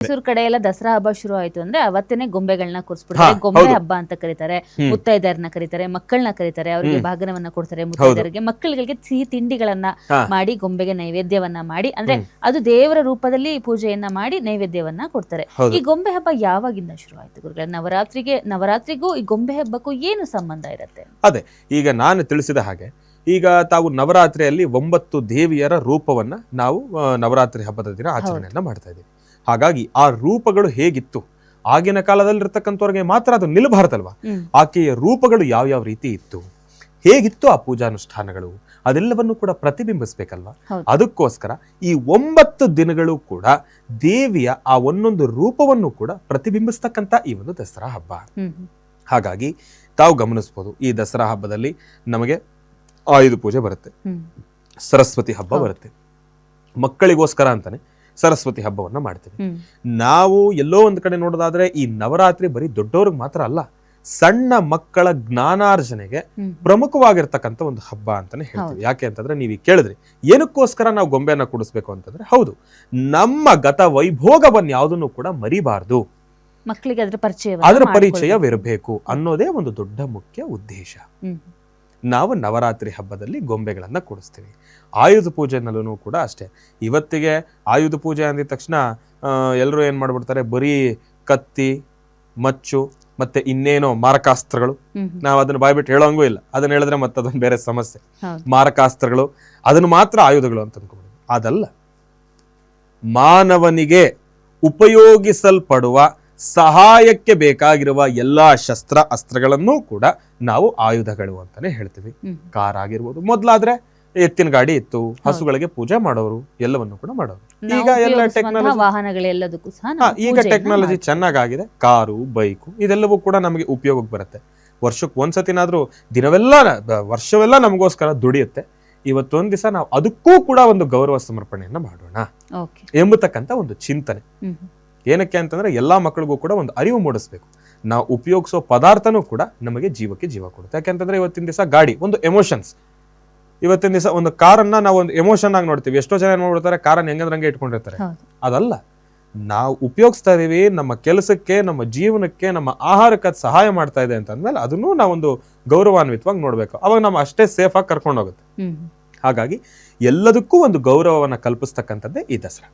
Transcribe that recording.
ಮೈಸೂರು ಕಡೆ ಎಲ್ಲ ದಸರಾ ಹಬ್ಬ ಶುರು ಆಯ್ತು ಅಂದ್ರೆ ಅವತ್ತೇನೆ ಗೊಂಬೆಗಳನ್ನ ಕೂರಿಸ್ಬಿಡ್ತಾರೆ. ಗೊಂಬೆ ಹಬ್ಬ ಅಂತ ಕರೀತಾರೆ. ಮುತ್ತೈದೆಯರನ್ನ ಕರೀತಾರೆ, ಮಕ್ಕಳನ್ನ ಕರೀತಾರೆ, ಅವರಿಗೆ ಭಾಗನವನ್ನ ಕೊಡ್ತಾರೆ. ಮುತ್ತೈದೆಯರಿಗೆ ಮಕ್ಕಳಿಗೆ ಸಿಹಿ ತಿಂಡಿಗಳನ್ನ ಮಾಡಿ ಗೊಂಬೆಗೆ ನೈವೇದ್ಯವನ್ನ ಮಾಡಿ, ಅಂದ್ರೆ ಅದು ದೇವರ ರೂಪದಲ್ಲಿ ಪೂಜೆಯನ್ನ ಮಾಡಿ ನೈವೇದ್ಯವನ್ನ ಕೊಡ್ತಾರೆ. ಈ ಗೊಂಬೆ ಹಬ್ಬ ಯಾವಾಗಿಂದ ಶುರು ಆಯ್ತು ಗುರುಗಳೇ? ನವರಾತ್ರಿಗೂ ಈ ಗೊಂಬೆ ಹಬ್ಬಕ್ಕೂ ಏನು ಸಂಬಂಧ ಇರುತ್ತೆ? ಅದೇ ಈಗ ನಾನು ತಿಳಿಸಿದ ಹಾಗೆ, ಈಗ ತಾವು ನವರಾತ್ರಿಯಲ್ಲಿ 9 ದೇವಿಯರ ರೂಪವನ್ನ ನಾವು ನವರಾತ್ರಿ ಹಬ್ಬದ ದಿನ ಆಚರಣೆಯನ್ನ ಮಾಡ್ತಾ ಇದ್ದೀವಿ. ಹಾಗಾಗಿ ಆ ರೂಪಗಳು ಹೇಗಿತ್ತು, ಆಗಿನ ಕಾಲದಲ್ಲಿರ್ತಕ್ಕಂಥವ್ರಿಗೆ ಮಾತ್ರ ಅದು ನಿಲ್ಬಾರ್ದಲ್ವಾ? ಆಕೆಯ ರೂಪಗಳು ಯಾವ ರೀತಿ ಇತ್ತು, ಹೇಗಿತ್ತು ಆ ಪೂಜಾನುಷ್ಠಾನಗಳು, ಅದೆಲ್ಲವನ್ನು ಕೂಡ ಪ್ರತಿಬಿಂಬಿಸ್ಬೇಕಲ್ವಾ? ಅದಕ್ಕೋಸ್ಕರ ಈ 9 ದಿನಗಳು ಕೂಡ ದೇವಿಯ ಆ ಒಂದೊಂದು ರೂಪವನ್ನು ಕೂಡ ಪ್ರತಿಬಿಂಬಿಸ್ತಕ್ಕಂಥ ಈ ಒಂದು ದಸರಾ ಹಬ್ಬ. ಹಾಗಾಗಿ ತಾವು ಗಮನಿಸ್ಬೋದು, ಈ ದಸರಾ ಹಬ್ಬದಲ್ಲಿ ನಮಗೆ ಆಯುಧ ಪೂಜೆ ಬರುತ್ತೆ, ಸರಸ್ವತಿ ಹಬ್ಬ ಬರುತ್ತೆ, ಮಕ್ಕಳಿಗೋಸ್ಕರ ಅಂತಾನೆ ಸರಸ್ವತಿ ಹಬ್ಬವನ್ನ ಮಾಡ್ತೀವಿ. ನಾವು ಎಲ್ಲೋ ಒಂದ್ ಕಡೆ ನೋಡೋದಾದ್ರೆ ಈ ನವರಾತ್ರಿ ಬರೀ ದೊಡ್ಡವ್ರಿಗೆ ಮಾತ್ರ ಅಲ್ಲ, ಸಣ್ಣ ಮಕ್ಕಳ ಜ್ಞಾನಾರ್ಜನೆಗೆ ಪ್ರಮುಖವಾಗಿರ್ತಕ್ಕಂಥ ಒಂದು ಹಬ್ಬ ಅಂತಾನೆ ಹೇಳ್ತೀವಿ. ಯಾಕೆ ಅಂತಂದ್ರೆ ನೀವು ಕೇಳಿದ್ರಿ ಏನಕ್ಕೋಸ್ಕರ ನಾವು ಗೊಂಬೆಯನ್ನ ಕೂಡಿಸ್ಬೇಕು ಅಂತಂದ್ರೆ, ಹೌದು, ನಮ್ಮ ಗತ ವೈಭೋಗವನ್ನ ಯಾವುದನ್ನು ಕೂಡ ಮರಿಬಾರ್ದು, ಮಕ್ಕಳಿಗೆ ಅದರ ಪರಿಚಯವಿರಬೇಕು ಅನ್ನೋದೇ ಒಂದು ದೊಡ್ಡ ಮುಖ್ಯ ಉದ್ದೇಶ. ನಾವು ನವರಾತ್ರಿ ಹಬ್ಬದಲ್ಲಿ ಗೊಂಬೆಗಳನ್ನ ಕೂಡಿಸ್ತೀವಿ. ಆಯುಧ ಪೂಜೆನಲ್ಲೂ ಕೂಡ ಅಷ್ಟೇ. ಇವತ್ತಿಗೆ ಆಯುಧ ಪೂಜೆ ಅಂದಿದ ತಕ್ಷಣ ಎಲ್ಲರೂ ಏನ್ ಮಾಡ್ಬಿಡ್ತಾರೆ, ಬರೀ ಕತ್ತಿ, ಮಚ್ಚು ಮತ್ತೆ ಇನ್ನೇನೋ ಮಾರಕಾಸ್ತ್ರಗಳು, ನಾವು ಅದನ್ನ ಬಾಯ್ಬಿಟ್ಟು ಹೇಳೋಂಗೂ ಇಲ್ಲ, ಅದನ್ನ ಹೇಳಿದ್ರೆ ಮತ್ತೆ ಅದೊಂದು ಬೇರೆ ಸಮಸ್ಯೆ. ಮಾರಕಾಸ್ತ್ರಗಳು ಅದನ್ನು ಮಾತ್ರ ಆಯುಧಗಳು ಅಂತ ಅನ್ಕೊಂಡ್ಬಿಡ್ತೀವಿ. ಅದಲ್ಲ, ಮಾನವನಿಗೆ ಉಪಯೋಗಿಸಲ್ಪಡುವ ಸಹಾಯಕ್ಕೆ ಬೇಕಾಗಿರುವ ಎಲ್ಲಾ ಶಸ್ತ್ರ ಅಸ್ತ್ರಗಳನ್ನೂ ಕೂಡ ನಾವು ಆಯುಧಗಳು ಅಂತಾನೆ ಹೇಳ್ತೀವಿ. ಕಾರ್ ಆಗಿರ್ಬೋದು, ಮೊದ್ಲಾದ್ರೆ ಎತ್ತಿನ ಗಾಡಿ ಇತ್ತು, ಹಸುಗಳಿಗೆ ಪೂಜೆ ಮಾಡೋರು, ಎಲ್ಲವನ್ನು ಕೂಡ ಮಾಡೋರು. ಈಗ ಎಲ್ಲ ಟೆಕ್ನಾಲಜಿ ಚೆನ್ನಾಗಿದೆ, ಕಾರು, ಬೈಕು ಇದೆಲ್ಲವೂ ಕೂಡ ನಮಗೆ ಉಪಯೋಗಕ್ಕೆ ಬರುತ್ತೆ. ವರ್ಷಕ್ಕೆ ಒಂದ್ಸತಿನಾದ್ರೂ ವರ್ಷವೆಲ್ಲ ನಮಗೋಸ್ಕರ ದುಡಿಯುತ್ತೆ. ಇವತ್ತೊಂದ್ ದಿವಸ ನಾವು ಅದಕ್ಕೂ ಕೂಡ ಒಂದು ಗೌರವ ಸಮರ್ಪಣೆಯನ್ನ ಮಾಡೋಣ ಎಂಬತಕ್ಕಂತ ಒಂದು ಚಿಂತನೆ. ಏನಕ್ಕೆ ಅಂತಂದ್ರೆ ಎಲ್ಲಾ ಮಕ್ಕಳಿಗೂ ಕೂಡ ಒಂದು ಅರಿವು ಮೂಡಿಸ್ಬೇಕು. ನಾವು ಉಪಯೋಗಿಸೋ ಪದಾರ್ಥನೂ ಕೂಡ ನಮಗೆ ಜೀವಕ್ಕೆ ಜೀವ ಕೊಡುತ್ತೆ. ಯಾಕೆಂತಂದ್ರೆ ಇವತ್ತಿನ ದಿವಸ ಗಾಡಿ ಒಂದು ಎಮೋಷನ್ಸ್, ಇವತ್ತಿನ ದಿವಸ ಒಂದು ಕಾರನ್ನ ನಾವು ಒಂದು ಎಮೋಷನ್ ಆಗಿ ನೋಡ್ತೀವಿ. ಎಷ್ಟೋ ಜನ ಏನ್ ಮಾಡ್ಬಿಡ್ತಾರೆ, ಕಾರನ್ನ ಹೆಂಗಂದ್ರಂಗೆ ಇಟ್ಕೊಂಡಿರ್ತಾರೆ. ಅದಲ್ಲ, ನಾವು ಉಪಯೋಗಿಸ್ತಾ ಇದೀವಿ, ನಮ್ಮ ಕೆಲಸಕ್ಕೆ, ನಮ್ಮ ಜೀವನಕ್ಕೆ, ನಮ್ಮ ಆಹಾರಕ್ಕೆ ಅದು ಸಹಾಯ ಮಾಡ್ತಾ ಇದೆ ಅಂತಂದ್ಮೇಲೆ ಅದನ್ನು ನಾವೊಂದು ಗೌರವಾನ್ವಿತವಾಗಿ ನೋಡ್ಬೇಕು. ಅವಾಗ ನಾವು ಅಷ್ಟೇ ಸೇಫ್ ಆಗಿ ಕರ್ಕೊಂಡು ಹೋಗುತ್ತೆ. ಹಾಗಾಗಿ ಎಲ್ಲದಕ್ಕೂ ಒಂದು ಗೌರವವನ್ನ ಕಲ್ಪಿಸ್ತಕ್ಕಂಥದ್ದೇ ಈ ದಸರಾ.